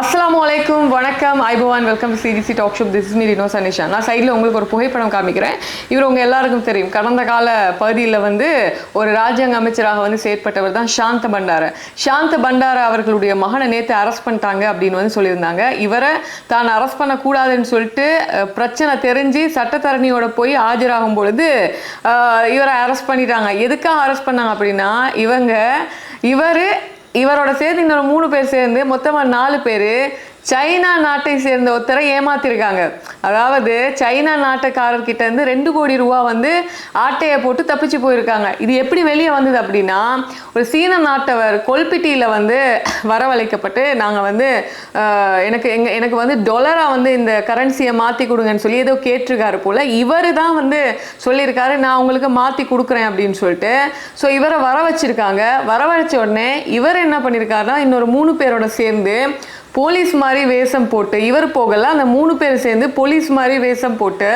Assalamualaikum, வணக்கம், ஐபவான், welcome to CDC talk show. This is me Rino Sanisha. நான் சைடில் உங்களுக்கு ஒரு புகைப்படம் காமிக்கிறேன். இவர் உங்கள் எல்லாருக்கும் தெரியும். கடந்த கால பகுதியில் ஒரு ராஜ்யாங்க அமைச்சராக செயற்பட்டவர் தான் சாந்த பண்டார. சாந்த பண்டார அவர்களுடைய மகனை நேற்று அரெஸ்ட் பண்ணிட்டாங்க அப்படின்னு சொல்லியிருந்தாங்க. இவரை தான் அரெஸ்ட் பண்ணக்கூடாதுன்னு சொல்லிட்டு பிரச்சனை தெரிஞ்சு சட்டத்தரணியோட போய் ஆஜராகும் பொழுது இவரை அரெஸ்ட் பண்ணிட்டாங்க. எதுக்காக அரெஸ்ட் பண்ணாங்க அப்படின்னா இவரோட சேர்ந்து இன்னொரு 3 பேர் சேர்ந்து மொத்தமாக 4 பேர் சைனா நாட்டை சேர்ந்த ஒருத்தரை ஏமாத்திருக்காங்க. அதாவது சைனா நாட்டுக்காரர்கிட்ட இருந்து 2 கோடி ரூபா ஆட்டையை போட்டு தப்பிச்சு போயிருக்காங்க. இது எப்படி வெளியே வந்தது அப்படின்னா, ஒரு சீன நாட்டவர் கொல்பிட்டியில் வரவழைக்கப்பட்டு நாங்கள் எனக்கு டொலரா இந்த கரன்சியை மாற்றி கொடுங்கன்னு சொல்லி ஏதோ கேட்டிருக்காரு போல. இவர் தான் சொல்லியிருக்காரு, நான் உங்களுக்கு மாற்றி கொடுக்குறேன் அப்படின்னு சொல்லிட்டு. ஸோ இவரை வர வச்சிருக்காங்க. வரவழைச்ச உடனே இவர் என்ன பண்ணியிருக்காருன்னா, இன்னொரு 3 பேரோட சேர்ந்து போலீஸ் மாதிரி வேஷம் போட்டு, இவர் போகல, அந்த 3 பேர் சேர்ந்து போலீஸ் மாதிரி வேஷம் போட்டு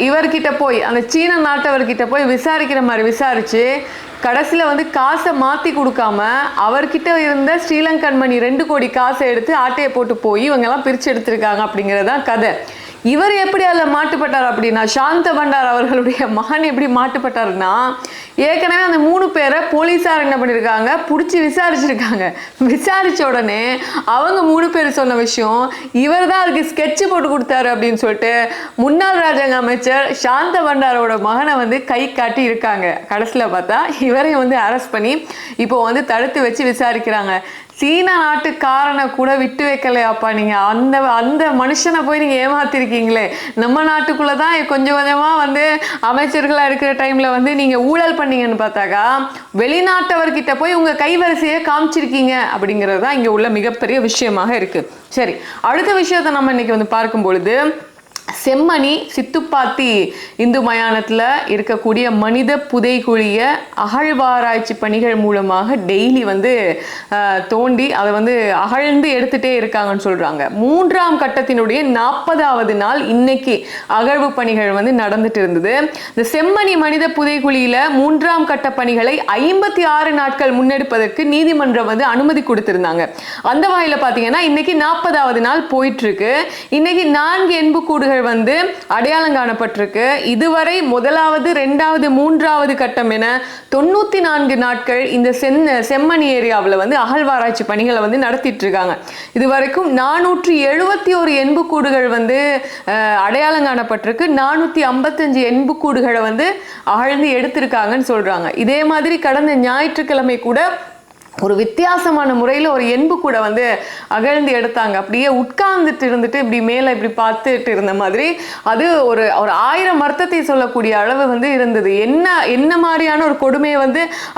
இவர்கிட்ட போய் அந்த சீன நாட்டவர்கிட்ட போய் விசாரிக்கிற மாதிரி விசாரித்து கடைசியில் காசை மாற்றி கொடுக்காம அவர்கிட்ட இருந்த ஸ்ரீலங்கன் மணி 2 கோடி காசை எடுத்து ஆட்டையை போட்டு போய் இவங்கெல்லாம் பிரித்து எடுத்திருக்காங்க. அப்படிங்கிறதான் கதை. இவர் எப்படி அதில் மாட்டுப்பட்டார் அப்படின்னா, சாந்த பண்டார் அவர்களுடைய மகன் எப்படி மாட்டுப்பட்டாருன்னா, ஏற்கனவே அந்த 3 பேரை போலீஸார் என்ன பண்ணியிருக்காங்க, பிடிச்சி விசாரிச்சிருக்காங்க. விசாரித்த உடனே அவங்க 3 பேர் சொன்ன விஷயம், இவர் தான் அதுக்கு ஸ்கெட்சு போட்டு கொடுத்தாரு அப்படின்னு சொல்லிட்டு முன்னாள் ராஜாங்க அமைச்சர் சாந்த பண்டாரோட மகனை கை காட்டி இருக்காங்க. கடைசியில் பார்த்தா இவரையும் அரெஸ்ட் பண்ணி இப்போ தடுத்து வச்சு விசாரிக்கிறாங்க. சீனா நாட்டுக்காரனை கூட விட்டு வைக்கலையாப்பா நீங்கள். அந்த மனுஷனை போய் நீங்கள் ஏமாத்திருக்கீங்களே. நம்ம நாட்டுக்குள்ளே தான் கொஞ்சம் கொஞ்சமாக அமைச்சர்களாக இருக்கிற டைமில் நீங்கள் ஊழல் பண்ணீங்கன்னு பார்த்தாக்கா, வெளிநாட்டவர்கிட்ட போய் உங்கள் கைவரிசையை காமிச்சிருக்கீங்க. அப்படிங்கிறது தான் இங்கே உள்ள மிகப்பெரிய விஷயமாக இருக்குது. சரி, அடுத்த விஷயத்தை நம்ம இன்னைக்கு பார்க்கும் பொழுது, செம்மணி சித்துப்பாத்தி இந்து மயானத்தில் இருக்கக்கூடிய மனித புதைகுழியை அகழ்வாராய்ச்சி பணிகள் மூலமாக டெய்லி தோண்டி அதை அகழ்ந்து எடுத்துகிட்டே இருக்காங்கன்னு சொல்கிறாங்க. 3ஆம் கட்டத்தினுடைய 40வது நாள் இன்னைக்கு அகழ்வு பணிகள் நடந்துட்டு இருந்தது. இந்த செம்மணி மனித புதைகுழியில் 3ஆம் கட்ட பணிகளை 56 நாட்கள் முன்னெடுப்பதற்கு நீதிமன்றம் அனுமதி கொடுத்திருந்தாங்க. அந்த வகையில் பார்த்தீங்கன்னா இன்னைக்கு 40வது நாள் போயிட்டு இருக்கு. இன்னைக்கு 4 எண்புக்கூடுகள் அடையாளம் காணப்பட்டிருக்கு. இதுவரை 1வது 2வது 3வது கட்டம் என 94 நாட்கள் இந்த செம்மணி ஏரியாவில் அகழ்வாராய்ச்சி பணிகளை நடத்திட்டு இருக்காங்க. இதுவரைக்கும் 471 எண்புக்கூடுகள் அடையாளம் காணப்பட்டிருக்கு. 455 எண்புக்கூடுகளை அகழ்ந்து எடுத்திருக்காங்கன்னு சொல்றாங்க. இதே மாதிரி கடந்த ஞாயிற்றுக்கிழமை கூட ஒரு வித்தியாசமான முறையில் ஒரு எண்பு கூட அகழ்ந்து எடுத்தாங்க. அப்படியே உட்கார்ந்துட்டு இருந்துட்டு இப்படி மேலே இப்படி பார்த்துட்டு இருந்த மாதிரி அது ஒரு 1000 அர்த்தத்தை சொல்லக்கூடிய அளவு இருந்தது. என்ன மாதிரியான ஒரு கொடுமையை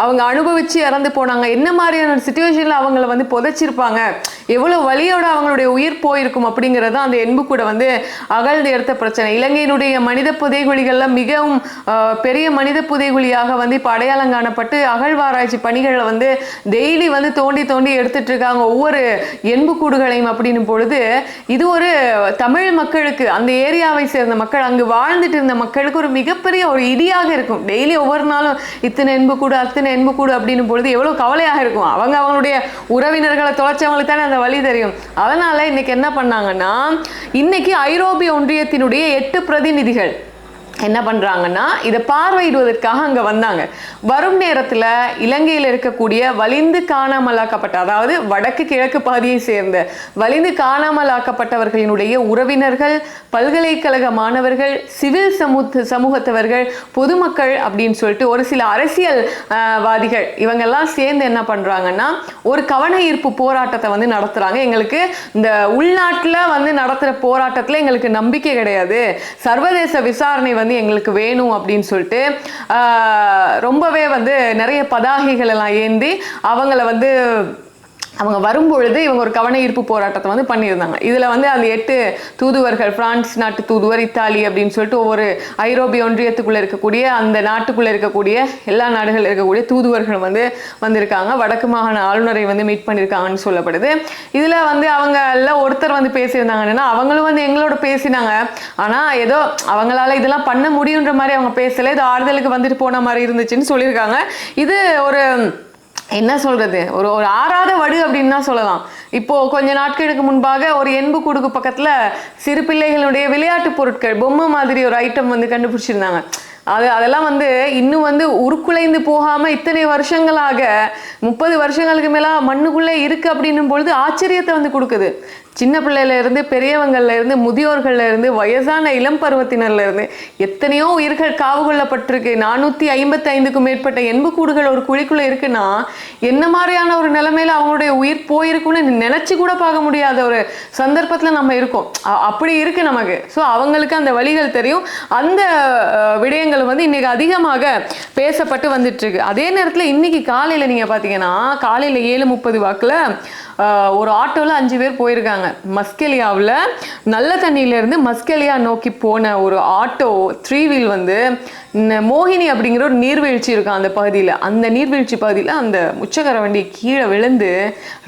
அவங்க அனுபவிச்சு இறந்து போனாங்க, என்ன மாதிரியான ஒரு சுச்சுவேஷனில் அவங்கள புதைச்சிருப்பாங்க, எவ்வளோ வலியோட அவங்களுடைய உயிர் போயிருக்கும் அப்படிங்கிறது அந்த எண்பு கூட அகழ்ந்து எடுத்த பிரச்சனை. இலங்கையினுடைய மனித புதைகுழிகளில் மிகவும் பெரிய மனித புதைகுழியாக இப்போ அடையாளம் காணப்பட்டு அகழ்வாராய்ச்சி பணிகளை டெய்லி தோண்டி தோண்டி எடுத்துட்டு இருக்காங்க, ஒவ்வொரு எண்புக்கூடுகளையும். அப்படின்னும் பொழுது இது ஒரு தமிழ் மக்களுக்கு, அந்த ஏரியாவை சேர்ந்த மக்கள், அங்கு வாழ்ந்துட்டு இருந்த மக்களுக்கு ஒரு மிகப்பெரிய ஒரு இடியாக இருக்கும். டெய்லி ஒவ்வொரு நாளும் இத்தனை எண்புக்கூடு அத்தனை எண்புக்கூடு அப்படின்னும் பொழுது எவ்வளவு கவலையாக இருக்கும். அவங்களுடைய உறவினர்களை தொலைச்சவங்களுக்கு தானே அந்த வழி தெரியும். அதனால இன்னைக்கு என்ன பண்ணாங்கன்னா, இன்னைக்கு ஐரோப்பிய ஒன்றியத்தினுடைய 8 பிரதிநிதிகள் என்ன பண்றாங்கன்னா, இதை பார்வையிடுவதற்காக அங்க வந்தாங்க. வரும் நேரத்தில் இலங்கையில் இருக்கக்கூடிய வலிந்து காணாமலாக்கப்பட்ட, அதாவது வடக்கு கிழக்கு பகுதியை சேர்ந்த வலிந்து காணாமலாக்கப்பட்டவர்களினுடைய உறவினர்கள், பல்கலைக்கழக மாணவர்கள், சிவில் சமூகத்தவர்கள், பொதுமக்கள் அப்படின்னு சொல்லிட்டு ஒரு சில அரசியல்வாதிகள் இவங்கெல்லாம் சேர்ந்து என்ன பண்றாங்கன்னா, ஒரு கவன ஈர்ப்பு போராட்டத்தை நடத்துறாங்க. எங்களுக்கு இந்த உள்நாட்டில் நடத்துற போராட்டத்தில் எங்களுக்கு நம்பிக்கை கிடையாது, சர்வதேச விசாரணை எங்களுக்கு வேணும் அப்படின்னு சொல்லிட்டு ரொம்பவே நிறைய பதாகைகள் எல்லாம் ஏந்தி அவங்க வரும்பொழுது இவங்க ஒரு கவன ஈர்ப்பு போராட்டத்தை பண்ணியிருந்தாங்க. இதில் அந்த 8 தூதுவர்கள், பிரான்ஸ் நாட்டு தூதுவர், இத்தாலி அப்படின்னு சொல்லிட்டு ஒவ்வொரு ஐரோப்பிய ஒன்றியத்துக்குள்ளே இருக்கக்கூடிய அந்த நாட்டுக்குள்ளே இருக்கக்கூடிய எல்லா நாடுகளில் இருக்கக்கூடிய தூதுவர்கள் வந்திருக்காங்க. வடக்கு மாகாண ஆளுநரை மீட் பண்ணியிருக்காங்கன்னு சொல்லப்படுது. இதில் அவங்க எல்லாம் ஒருத்தர் பேசியிருந்தாங்கன்னா, அவங்களும் எங்களோட பேசினாங்க. ஆனால் ஏதோ அவங்களால இதெல்லாம் பண்ண முடியுன்ற மாதிரி அவங்க பேசலை, ஏதோ ஆறுதலுக்கு வந்துட்டு போன மாதிரி இருந்துச்சுன்னு சொல்லியிருக்காங்க. இது ஒரு என்ன சொல்றது, ஒரு ஒரு ஆறாத வடு அப்படின்னு தான் சொல்லலாம். இப்போ கொஞ்ச நாட்களுக்கு முன்பாக ஒரு எண்பு கூடுக்கு பக்கத்துல சிறு பிள்ளைகளுடைய விளையாட்டு பொருட்கள் பொம்மை மாதிரி ஒரு ஐட்டம் வந்து கண்டுபிடிச்சிருந்தாங்க. அதெல்லாம் வந்து இன்னும் வந்து உருக்குலைந்து போகாம இத்தனை வருஷங்களாக 30 வருஷங்களுக்கு மேல மண்ணுக்குள்ளே இருக்கு அப்படின்னும் பொழுது ஆச்சரியத்தை வந்து கொடுக்குது. சின்ன பிள்ளையில இருந்து பெரியவங்கள்ல இருந்து முதியோர்கள்ல இருந்து வயசான இளம் பருவத்தினர்ல இருந்து எத்தனையோ உயிர்கள் காவு கொள்ளப்பட்டிருக்கு. 455க்கும் மேற்பட்ட எண்புக்கூடுகள் ஒரு குழிக்குள்ள இருக்குன்னா என்ன மாதிரியான ஒரு நிலைமையில அவங்களுடைய உயிர் போயிருக்குன்னு நினைச்சு கூட பார்க்க முடியாத ஒரு சந்தர்ப்பத்துல நம்ம இருக்கோம். அப்படி இருக்கு நமக்கு. ஸோ அவங்களுக்கு அந்த வழிகள் தெரியும். அந்த விடயங்கள் வந்து இன்னைக்கு அதிகமாக பேசப்பட்டு வந்துட்டு இருக்கு. அதே நேரத்தில் இன்னைக்கு காலையில நீங்க பாத்தீங்கன்னா காலையில 7:30 வாக்குல ஒரு ஆட்டோவில் 5 பேர் போயிருக்காங்க. மஸ்கெலியாவில் நல்ல தண்ணியிலேருந்து மஸ்கெலியா நோக்கி போன ஒரு ஆட்டோ 3 வீல் வந்து மோகினி அப்படிங்கிற ஒரு நீர்வீழ்ச்சி இருக்கும் அந்த பகுதியில். அந்த நீர்வீழ்ச்சி பகுதியில் அந்த முச்சக்கர வண்டி கீழே விழுந்து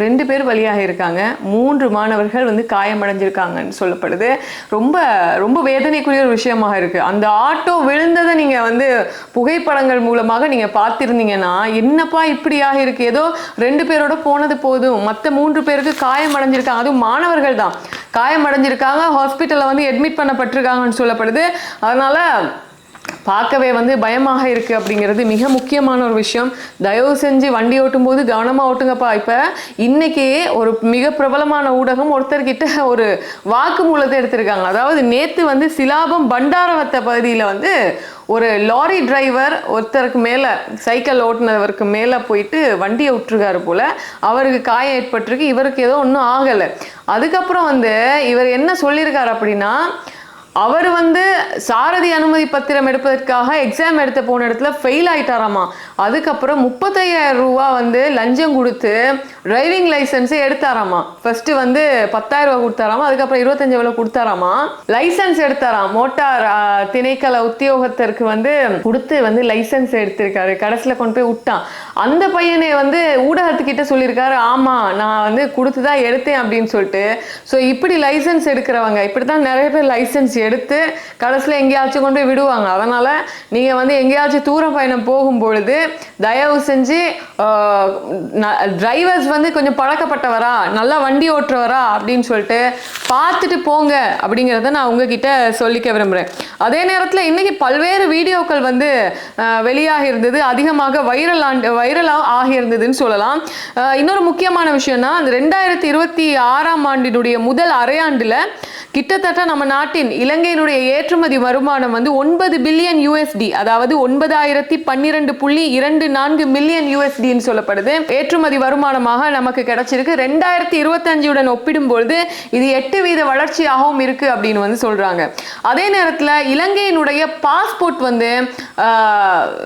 2 பேர் பலியாக இருக்காங்க. 3 மாணவர்கள் வந்து காயமடைஞ்சிருக்காங்கன்னு சொல்லப்படுது. ரொம்ப ரொம்ப வேதனைக்குரிய ஒரு விஷயமாக இருக்கு. அந்த ஆட்டோ விழுந்ததை நீங்க வந்து புகைப்படங்கள் மூலமாக நீங்க பார்த்திருந்தீங்கன்னா என்னப்பா இப்படியாக இருக்கு, ஏதோ 2 பேரோட போனது போதும், மற்ற 3 பேருக்கு காயம் அடைஞ்சிருக்காங்க. அதுவும் மாணவர்கள் தான் காயம் அடைஞ்சிருக்காங்க. ஹாஸ்பிட்டல்ல வந்து அட்மிட் பண்ணப்பட்டிருக்காங்கன்னு சொல்லப்படுது. அதனால பார்க்கவே வந்து பயமாக இருக்கு அப்படிங்கிறது மிக முக்கியமான ஒரு விஷயம். தயவு செஞ்சு வண்டி ஓட்டும் போது கவனமா ஓட்டுங்கப்பா. இப்ப இன்னைக்கு ஒரு மிக பிரபலமான ஊடகம் ஒருத்தர்கிட்ட ஒரு வாக்குமூலத்தை எடுத்திருக்காங்க. அதாவது நேத்து வந்து சிலாபம் பண்டாரவத்த பகுதியில வந்து ஒரு லாரி டிரைவர் ஒருத்தருக்கு மேல சைக்கிள் ஓட்டுனவருக்கு மேல போயிட்டு வண்டியை விட்டுருக்காரு போல. அவருக்கு காயம் ஏற்பட்டிருக்கு. இவருக்கு ஏதோ ஒன்றும் ஆகலை. அதுக்கப்புறம் வந்து இவர் என்ன சொல்லியிருக்காரு அப்படின்னா, அவர் வந்து சாரதி அனுமதி பத்திரம் எடுப்பதற்காக எக்ஸாம் எடுத்த போன இடத்துல ஃபெயில் ஆயிட்டாராமா. அதுக்கப்புறம் 35,000 ரூபா வந்து லஞ்சம் கொடுத்து டிரைவிங் லைசன்ஸை எடுத்தாராமா. ஃபர்ஸ்ட் வந்து 10,000 ரூபா கொடுத்தாராமா. அதுக்கப்புறம் 25,000 கொடுத்தாராமா. லைசன்ஸ் எடுத்தாராம். மோட்டார் திணைக்கள உத்தியோகத்திற்கு வந்து கொடுத்து வந்து லைசன்ஸ் எடுத்திருக்காரு. கடைசியில் கொண்டு போய் விட்டான். அந்த பையனை வந்து ஊடகத்துக்கிட்ட சொல்லியிருக்காரு, ஆமா நான் வந்து கொடுத்துதான் எடுத்தேன் அப்படின்னு சொல்லிட்டு. ஸோ இப்படி லைசன்ஸ் எடுக்கிறவங்க இப்படித்தான் நிறைய பேர் லைசன்ஸ் எடுத்து கடைசியில் எங்கேயாச்சும் கொண்டு போய் விடுவாங்க. அதனால நீங்க வந்து எங்கேயாச்சும் தூரம் பயணம் போகும் பொழுது தயவு செஞ்சு டிரைவர்ஸ் வந்து கொஞ்சம் பழக்கப்பட்டவரா, நல்லா வண்டி ஓட்டுறவரா அப்படின்னு சொல்லிட்டு பார்த்துட்டு போங்க அப்படிங்கிறத நான் உங்ககிட்ட சொல்லிக்க விரும்புகிறேன். அதே நேரத்தில் இன்னைக்கு பல்வேறு வீடியோக்கள் வந்து வெளியாக இருந்தது. அதிகமாக வைரலாக ஆகியிருந்ததுன்னு சொல்லலாம். இன்னொரு முக்கியமான விஷயம்னா 2026ஆம் ஆண்டினுடைய முதல் அரையாண்டில் கிட்டத்தட்ட நம்ம நாட்டின் இலங்கையினுடைய ஏற்றுமதி வருமானம் வந்து 9 பில்லியன் யூஎஸ்டி, அதாவது 9,012.24 மில்லியன் யூஎஸ்டின்னு சொல்லப்படுது. ஏற்றுமதி வருமானமாக நமக்கு கிடைச்சிருக்கு. 2025 ஒப்பிடும்பொழுது இது 8% வளர்ச்சியாகவும் இருக்கு அப்படின்னு வந்து சொல்றாங்க. அதே நேரத்தில் இலங்கையினுடைய பாஸ்போர்ட் வந்து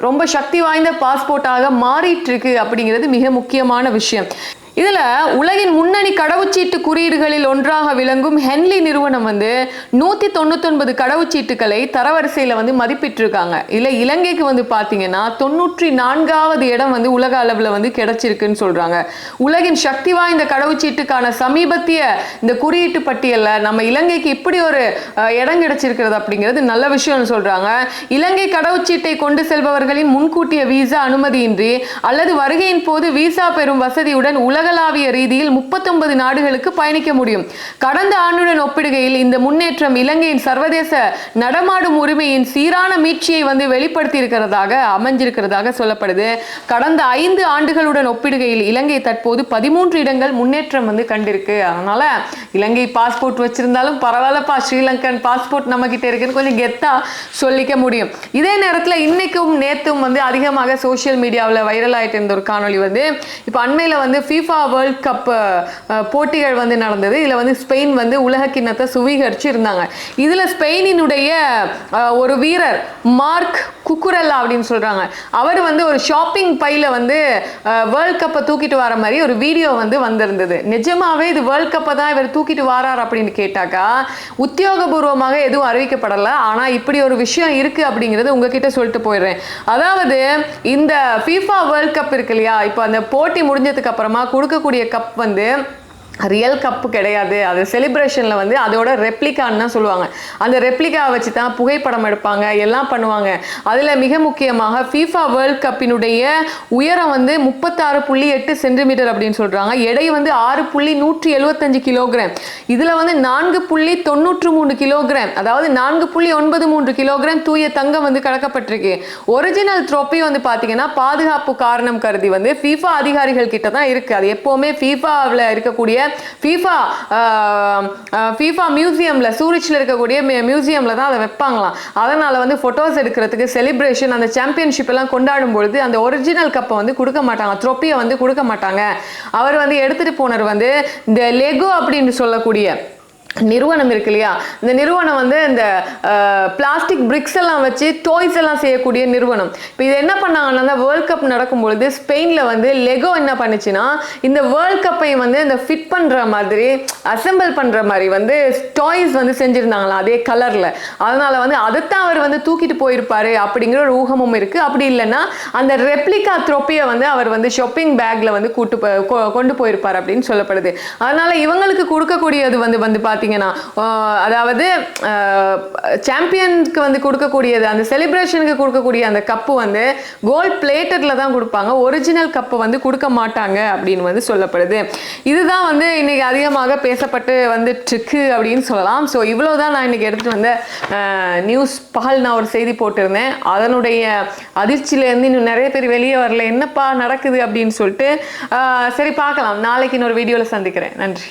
ரொம்ப சக்தி வாய்ந்த பாஸ்போர்ட்டாக மாறிட்டு இருக்கு அப்படிங்கிறது மிக முக்கியமான விஷயம். இதுல உலகின் முன்னணி கடவுச்சீட்டு குறியீடுகளில் ஒன்றாக விளங்கும் ஹென்லி நிறுவனம் வந்து 199 கடவுச்சீட்டுகளை தரவரிசையில வந்து மதிப்பிட்டிருக்காங்க. இல்ல இலங்கைக்கு வந்து பாத்தீங்கன்னா 94வது இடம் வந்து உலக அளவுல வந்து கிடைச்சிருக்குன்னு சொல்றாங்க. உலகின் சக்தி வாய்ந்த கடவுச்சீட்டுக்கான சமீபத்திய இந்த குறியீட்டு பட்டியல்ல நம்ம இலங்கைக்கு இப்படி ஒரு இடம் கிடைச்சிருக்கிறது அப்படிங்கிறது நல்ல விஷயம்னு சொல்றாங்க. இலங்கை கடவுச்சீட்டை கொண்டு செல்பவர்களின் முன்கூட்டிய வீசா அனுமதியின்றி அல்லது வருகையின் போது வீசா பெறும் வசதியுடன் உலகளாவிய ரீதியில் 39 நாடுகளுக்கு பயணிக்க முடியும். கடந்த ஆண்டுடன் ஒப்பிடுகையில் இந்த முன்னேற்றம் இலங்கையின் சர்வதேச நடமாடும் உரிமையின் சீரான மீட்சியை வந்து வெளிப்படுத்தி அமைஞ்சிருக்கிறதாக சொல்லப்படுது. கடந்த 5 ஆண்டுகளுடன் ஒப்பிடுகையில் இலங்கை தற்போது 13 இடங்கள் முன்னேற்றம் வந்து கண்டிருக்கு. அதனால இலங்கை பாஸ்போர்ட் வச்சிருந்தாலும் பரவாயில்லப்பா, ஸ்ரீலங்கன் பாஸ்போர்ட் நம்ம கிட்ட இருக்குன்னு கொஞ்சம் கெத்தா சொல்லிக்க முடியும். இதே நேரத்தில் இன்னைக்கும் நேத்தும் வந்து அதிகமாக சோசியல் மீடியாவில் வைரல் ஆயிட்டு இருந்த ஒரு காணொலி வந்து இப்போ அண்மையில வந்து FIFA வேர்ல்ட் கப் போட்டிகள் வந்து நடந்தது. இதுல வந்து ஸ்பெயின் வந்து உலக கிண்ணத்தை சுவீகரிச்சு இருந்தாங்க. இதுல ஸ்பெயினினுடைய ஒரு வீரர் மார்க் குக்குரெல்லா அப்படின்னு சொல்றாங்க. அவர் வந்து ஒரு ஷாப்பிங் பையில வந்து வேர்ல்ட் கப்பை தூக்கிட்டு வர மாதிரி ஒரு வீடியோ வந்து வந்திருந்தது. நிஜமாவே இது வேர்ல்ட் கப்பை தான் இவர் தூக்கிட்டு வரார் அப்படின்னு கேட்டாக்கா உத்தியோகபூர்வமாக எதுவும் அறிவிக்கப்படலை. ஆனா இப்படி ஒரு விஷயம் இருக்கு அப்படிங்கிறது உங்ககிட்ட சொல்லிட்டு போயிடுறேன். அதாவது இந்த FIFA வேர்ல்ட் கப் இருக்கு இல்லையா, இப்போ அந்த போட்டி முடிஞ்சதுக்கு அப்புறமா கொடுக்கக்கூடிய கப் வந்து ரியல் கப்பு கிடையாது. அது செலிப்ரேஷனில் வந்து அதோட ரெப்ளிகான்னு தான் சொல்லுவாங்க. அந்த ரெப்ளிகாவை வச்சு தான் புகைப்படம் எடுப்பாங்க, எல்லாம் பண்ணுவாங்க. அதில் மிக முக்கியமாக FIFA வேர்ல்ட் கப்பினுடைய உயரம் வந்து 36.8 சென்டிமீட்டர் அப்படின்னு சொல்கிறாங்க. எடை வந்து 6.175 கிலோகிராம். இதில் வந்து 4.93 கிலோகிராம், அதாவது 4.93 கிலோகிராம் தூய தங்கம் வந்து கலக்கப்பட்டிருக்கு. ஒரிஜினல் ட்ரோஃபி வந்து பார்த்தீங்கன்னா பாதுகாப்பு காரணம் கருதி வந்து FIFA அதிகாரிகள் கிட்ட தான் இருக்குது. அது எப்போவுமே FIFAவில் இருக்கக்கூடிய FIFA மியூசியம்ல, சூரிச்சில் இருக்கக்கூடிய மியூசியம்ல தான் அதை வைப்பாங்களாம். அதனால வந்து போட்டோஸ் எடுக்கிறதுக்கு, செலிப்ரேஷன், அந்த சாம்பியன்ஷிப் எல்லாம் கொண்டாடும் பொழுது அந்த ஒரிஜினல் கப்பை வந்து கொடுக்க மாட்டாங்க, ட்ரோஃபியை வந்து கொடுக்க மாட்டாங்க. அவர் வந்து எடுத்துட்டு போனவர் வந்து இந்த லெகோ அப்படின்னு சொல்லக்கூடிய நிறுவனம் இருக்கு இல்லையா, இந்த நிறுவனம் வந்து இந்த பிளாஸ்டிக் பிரிக்ஸ் எல்லாம் வச்சு டாய்ஸ் எல்லாம் செய்யக்கூடிய நிறுவனம். இப்போ இது என்ன பண்ணாங்கன்னா, வேர்ல்ட் கப் நடக்கும்பொழுது ஸ்பெயினில் வந்து லெகோ என்ன பண்ணுச்சுன்னா, இந்த வேர்ல்ட் கப்பை வந்து இந்த ஃபிட் பண்ணுற மாதிரி, அசெம்பிள் பண்ணுற மாதிரி வந்து டாய்ஸ் வந்து செஞ்சுருந்தாங்களாம் அதே கலரில். அதனால வந்து அதைத்தான் அவர் வந்து தூக்கிட்டு போயிருப்பாரு அப்படிங்கிற ஒரு ஊகமும் இருக்குது. அப்படி இல்லைன்னா அந்த ரெப்ளிகா ட்ரோஃபியை வந்து அவர் வந்து ஷாப்பிங் பேக்கில் வந்து கொண்டு போயிருப்பார் அப்படின்னு சொல்லப்படுது. அதனால இவங்களுக்கு கொடுக்கக்கூடியது வந்து பார்த்தீங்கன்னா, அதாவது சாம்பியனுக்கு வந்து கொடுக்கக்கூடியது, அந்த செலிப்ரேஷனுக்கு கொடுக்கக்கூடிய அந்த கப்பு வந்து கோல்ட் பிளேட்டட்ல தான் கொடுப்பாங்க, ஒரிஜினல் கப்பு வந்து கொடுக்க மாட்டாங்க அப்படின்னு வந்து சொல்லப்படுது. இதுதான் வந்து இன்னைக்கு அதிகமாக பேசப்பட்டு வந்துட்டு இருக்கு அப்படின்னு சொல்லலாம். ஸோ இவ்வளவுதான் நான் இன்னைக்கு எடுத்துட்டு வந்த நியூஸ். பகல் நான் ஒரு செய்தி போட்டிருந்தேன், அதனுடைய அதிர்ச்சியிலேருந்து இன்னும் நிறைய பேர் வெளியே வரல, என்னப்பா நடக்குது அப்படின்னு சொல்லிட்டு. சரி, பார்க்கலாம், நாளைக்கு இன்னொரு வீடியோவில் சந்திக்கிறேன். நன்றி.